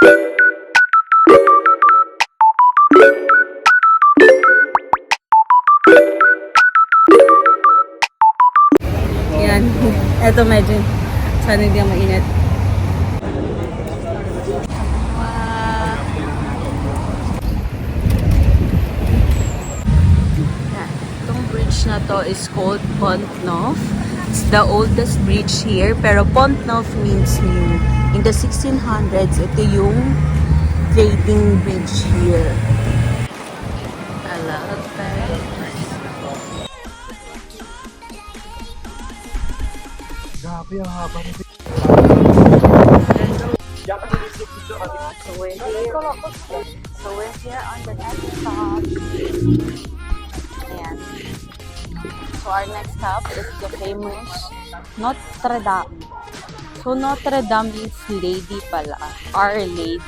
Yan. Eto medyo. Sana hindi ang mainit. Itong bridge na to is called Pont Neuf. It's the oldest bridge here, pero Pont Neuf means new. In the 1600s, ito yung trading bridge here. I love Paris. Grabe ang haba nito. So we're here on the next stop. Ayan. So our next stop is the famous Notre Dame. So Notre Dame means lady pala, Our Lady.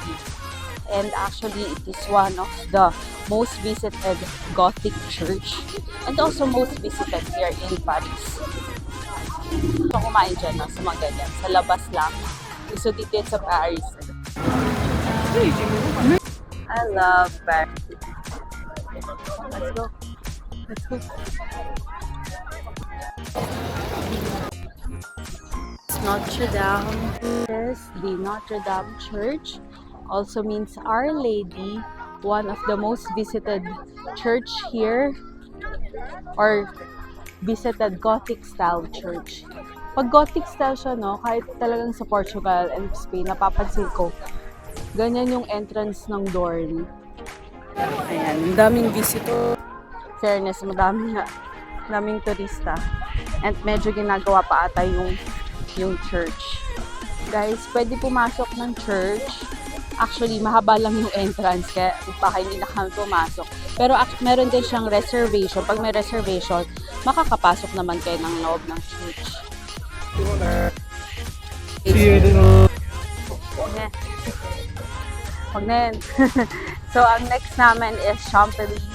And actually it is one of the most visited Gothic church and also most visited here in Paris. So kumain dyan sa mga ganyan, sa labas lang. So dito yun sa Paris. I love Paris. Let's go. Let's go. Notre Dame. This, the Notre Dame Church, also means Our Lady, one of the most visited church here, or visited Gothic style church. Pag Gothic style siya, no, kahit talagang sa Portugal and Spain, napapansin ko, ganyan yung entrance ng door. Ayan, daming visitor. Fairness, madaming turista. And medyo ginagawa pa ata yung church. Guys, pwede pumasok ng church. Actually, mahaba lang yung entrance, kaya baka hindi na kami pumasok. Pero meron din siyang reservation. Pag may reservation, makakapasok naman kayo ng loob ng church. Huwag na yan. So, ang next namin is Champs-Élysées.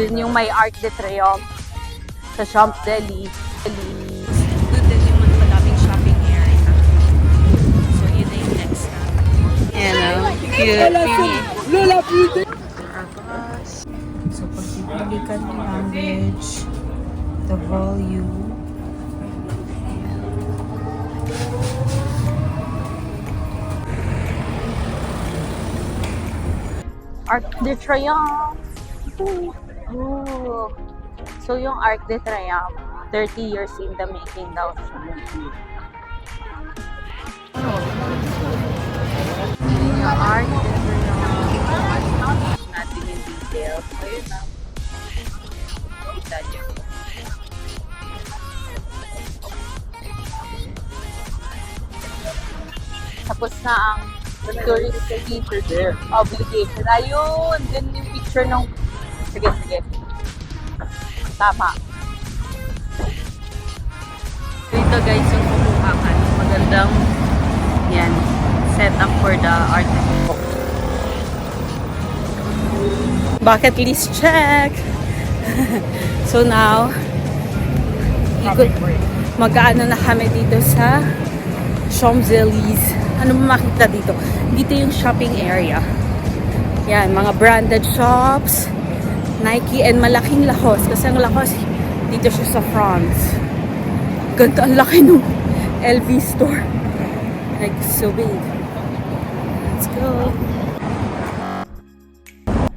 Dun yung may Arc de Triomphe sa Champs-Élysées. Doon din yung madaming shopping area. So, yun na yung next namin. Yan o. Cute. So, pag pipilikan yung language, the volume, Arc de Triomphe. Ooh. So, yung Arc de Triomphe, 30 years in the making daw. Yung Arc de Triomphe. Natin yung details. Ayun na. Kita nyo. Tapos na ang touristy obligation. Ayun! Dun yung picture ng... Sige. Tama. Dito guys, yung kumukakan. Magandang yan. Set up for the art. Bucket list check! So now, mag-ano na kami dito sa Champs-Élysées. Ano makita dito? Dito yung shopping area. Yan, mga branded shops, Nike, and malaking Lacoste. Kasi ang Lacoste, dito siya sa France. Ganda, ang laki nung LV store. Like, so big. Let's go.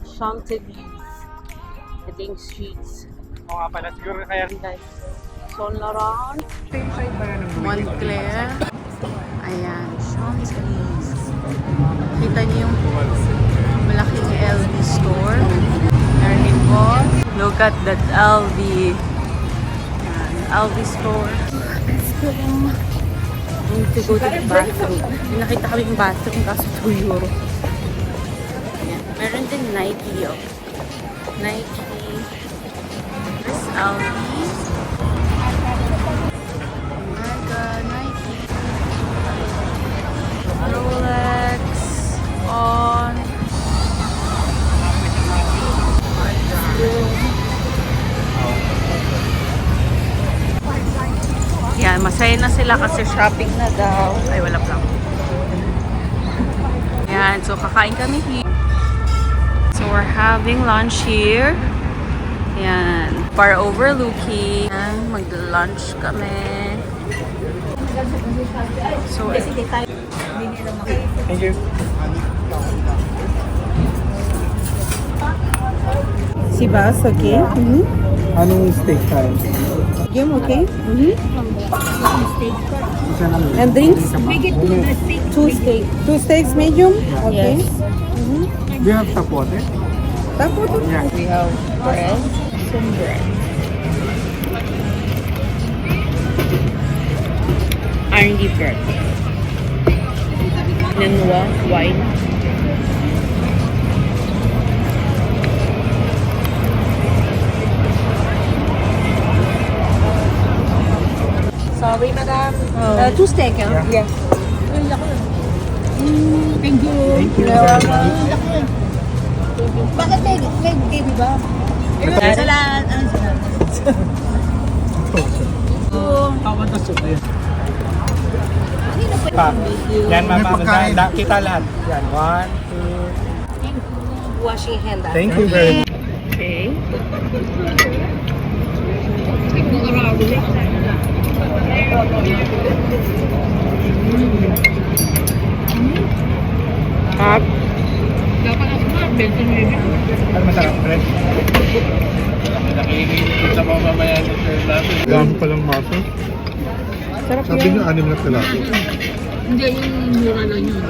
Champs-Élysées. Ito yung streets. Oo nga pala, siguro kaya Guys, Saint Laurent, Montclair. Ayan, Champs-Élysées. Kita niyo yung malaking LV store. Meron po. Look at that LV. Ayan, LV store. Let's go. I need to go to the bathroom. May nakita kami yung bathroom kaso 2 euro. Ayan. Meron din Nike. Oh. Nike. There's LV. Rolex on yan, masaya na sila kasi shopping na daw. Ay, wala pa. Yan, so kakain kami here. So we're having lunch here. Yan, far overlooking. Yan, mag-lunch kami. So, Thank you. Si Bas, okay? Anong steak tayo? Game, okay? Isa namin. And drinks? two steak. 2 steaks medium? Okay. Yes. Do you have tapote? Tapos, Yeah. We have bread, some bread. R&D bread. Nenua, wine. sorry, madam. Oh. 2 steak, huh? Yeah. Yes. Thank you. Thank you very much. Bakit may baby ba? Salamat. Ano salamat? Kawan na soup din. Pa. Yan, mama. Kita lahat. Yan. 1, 2. Washing hand. Thank you very much. Okay. Up. Ano masarap, friend? Dami palang maso. Sarap Sabi yan. niyo, 6 na tilapia. Hindi, yung mura lang yun.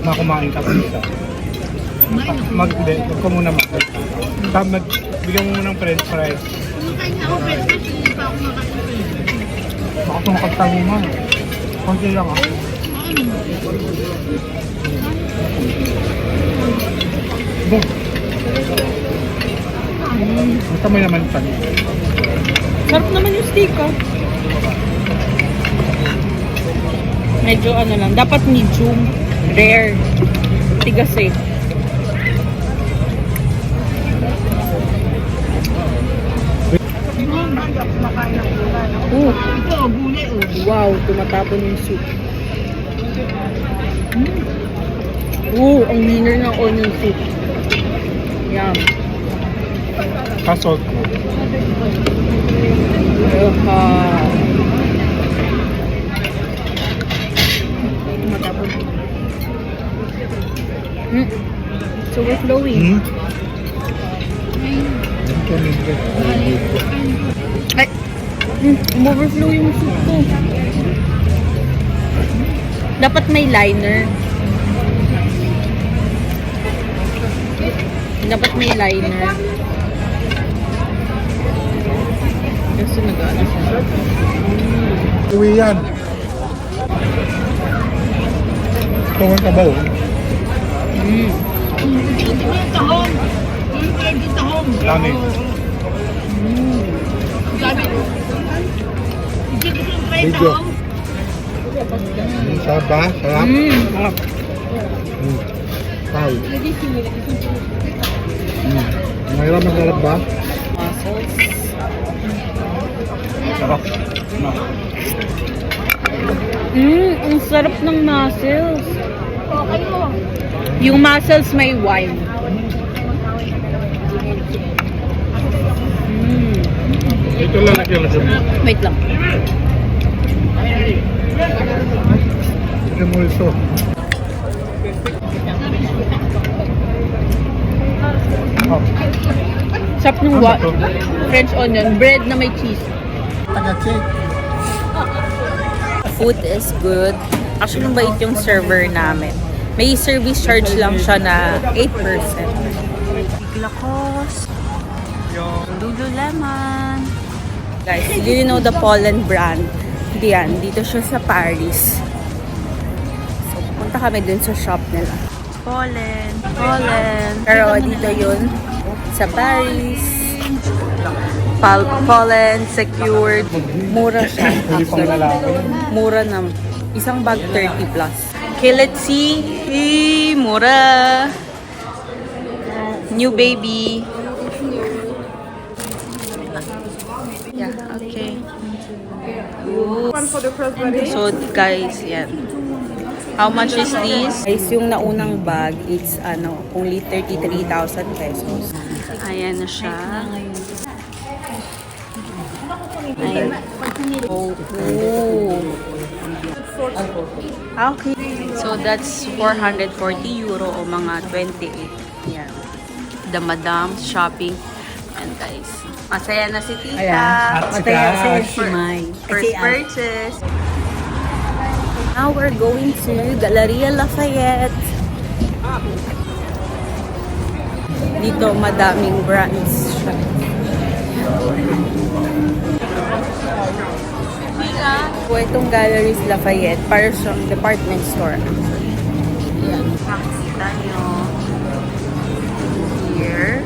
Makumain ka pa isa. Hindi. Huwag ka muna mag- Bigyan mo muna ng french fries. Baka tungkad tayo mo. Konti lang ah. Boom. Basta may naman pa. Sarap naman yung steak, oh. Medyo ano lang. Dapat medium. Rare. Tigas eh. Wow, tumatapon yung soup. Ang winner ng onion soup. Yum. Kasot ko. Tumatapon. It's overflowing. Ay! Overflow yung soup ko. Dapat may liner. Dapat may liner. Kasi nag-ano siya. Uwi yan. Tungan ka ba? Lami. Video. Sarap ba? Sarap? Sarap. Pau. Mahirap masarap ba? Mussels. Sarap. Ang sarap ng mussels. Yung mussels may wine. Ito lang nakilasin mo. Wait lang. Ito mo ito. Sarap ng French onion. Bread na may cheese. Taga-check. Food is good. Actually, mabait yung server namin. May service charge lang siya na 8%. Biglacos. Lululemon. Guys, do you know the Pollen brand? Diyan, dito siya sa Paris. So, pupunta kami dun sa shop nila. Pollen. Pero dito yun, sa Paris. Pollen, secured. Mura siya. Mura na. Isang bag 30 plus. Okay, let's see. Mura. New baby. Yeah, okay. So, guys, yan. How much is this? Guys, yung naunang bag, it's only 33,000 pesos. Ayan na siya. Ayan. Oh. Okay. So that's 440 euro o mga 28. Yan. The Madam's shopping. And guys, masaya na si Tita. At si Cash. First purchase. Now we're going to Galeria Lafayette. Dito madaming brands siya. Po itong Galeries Lafayette, para siyang department store. Yan. Makikita nyo. Here.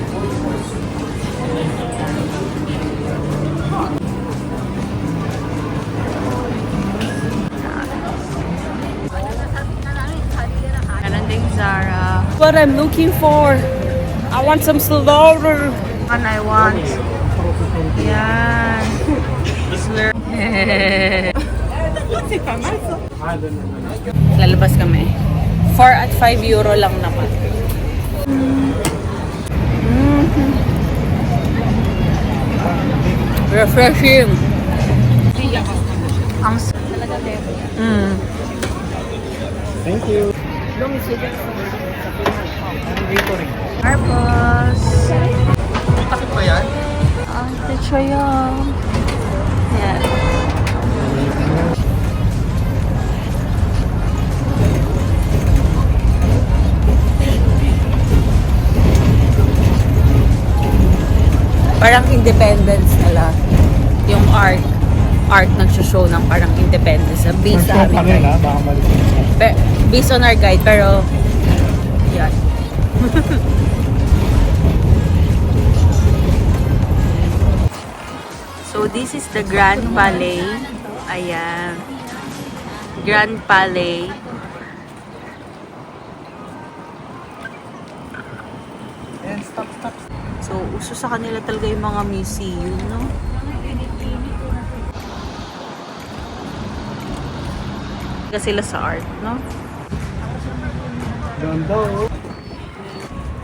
Meron ding Zara. What I'm looking for. I want some slaughter. And I want. Yan. Slur. Lalabas kami. 4 at 5 euro lang naman. Refreshing. Ang talaga Thank you. Purpose. Takip ba yan? Techo yan. Yan. Parang independence nila. Yung art nagsushow ng parang independence. Based sa amin guide. Baka mali. Based on our guide, pero yan. So this is the Grand Palais. Ayan. Grand Palais. So, uso sa kanila talaga yung mga museum, no? Kasi sila sa art, no? Ganda oh.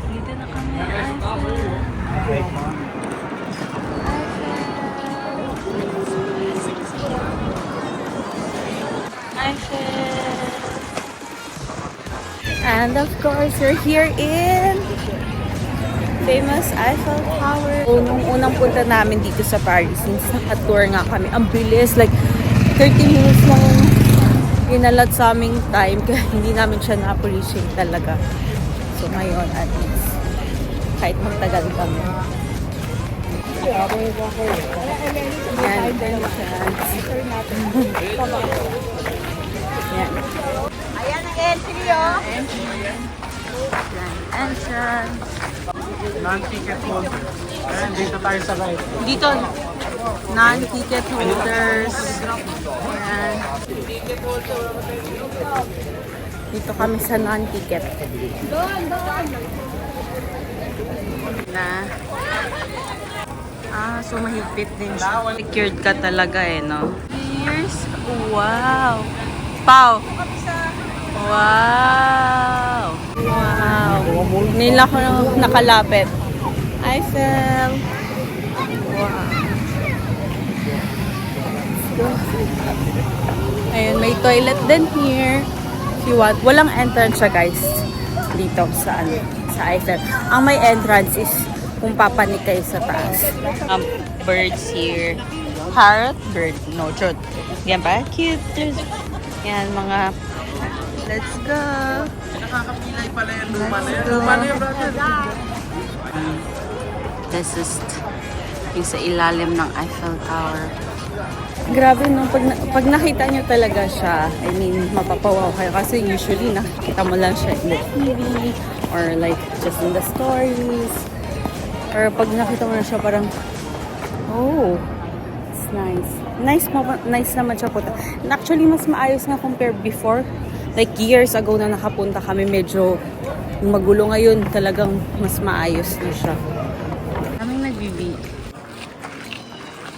Dito na kami. And of course, we're here in famous Eiffel Tower. So, nung unang punta namin dito sa Paris, since naka-tour nga kami, ang bilis, like 30 minutes lang ginalat sa aming time, kaya hindi namin siya na-appreciate talaga. So ngayon, at least, kahit magtagal kami. Yan, yan. Ayan ang entry, oh. Entrance. Non-ticket holder. Ayan, dito tayo sa right. Dito, non-ticket holders. Ayan. Dito kami sa non-ticket. Na. So mahigpit din siya. Secured ka talaga no? Here's, wow. Pau. Wow. Wow. Nila ko nakalapit. Eiffel. Wow. Ayun, may toilet din here. If you want. Walang entrance siya, guys. Dito sa Eiffel. Ang may entrance is kung papanik kayo sa taas. Birds here. Parrot bird. No, truth. Yan pa? Cute. Yan, mga... Let's go. Nakakapilay pala yung luma na yan. Luma na yan, brother. This is yung sa ilalim ng Eiffel Tower. Grabe no, pag nakita nyo talaga siya, I mean, mapapawaw kayo. Kasi usually nakikita mo lang siya in the TV or like just in the stories. Or pag nakita mo na siya parang, oh, it's nice. Nice naman siya punta. And actually, mas maayos nga compare before. Like years ago na nakapunta kami, medyo magulo. Ngayon, talagang mas maayos na siya. Kaming nagbibi.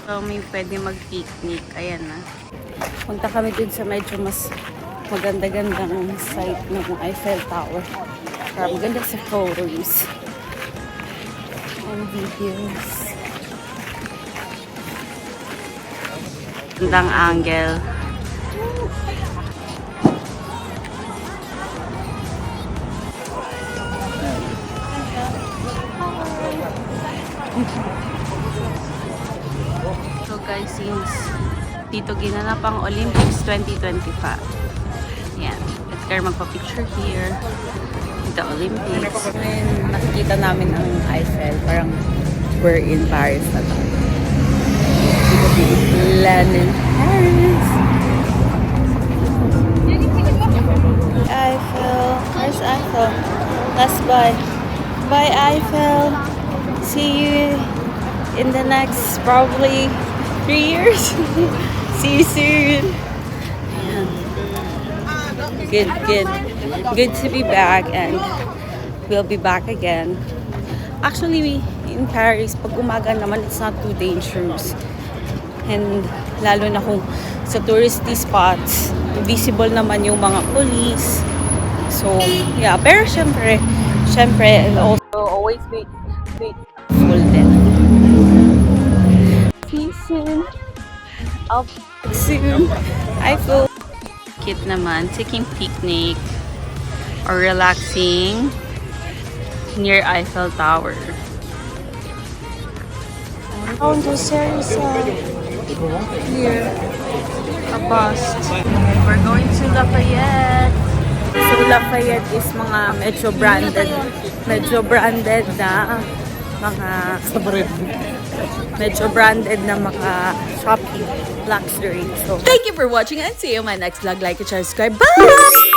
So, may pwede mag-picnic. Ayan na. Punta kami dun sa medyo mas maganda-gandang site ng Eiffel Tower. Para maganda sa photos and videos. Gandang angle. So guys, since dito ginanap ang Olympics 2025. Yan. Let's go magpa-picture here with the Olympics. And nakikita namin ang Eiffel. Parang we're in Paris na to. Lenin, Paris. Eiffel. Where's Eiffel? Let's buy. Bye Eiffel. See you in the next probably 3 years. See you soon. Ayan. Good to be back, and we'll be back again. Actually, in Paris, pag umaga naman, it's not too dangerous. And lalo na kung sa touristy spots, visible naman yung mga police. So, yeah. Pero syempre, also always wait full din. See you soon. I'll soon. I feel cute naman, taking picnic or relaxing near Eiffel Tower. Found the series here, a bust. We're going to Lafayette. So Lafayette is mga medyo branded na mga shopping luxury. So thank you for watching and see you in my next vlog. Like and share, subscribe. Bye!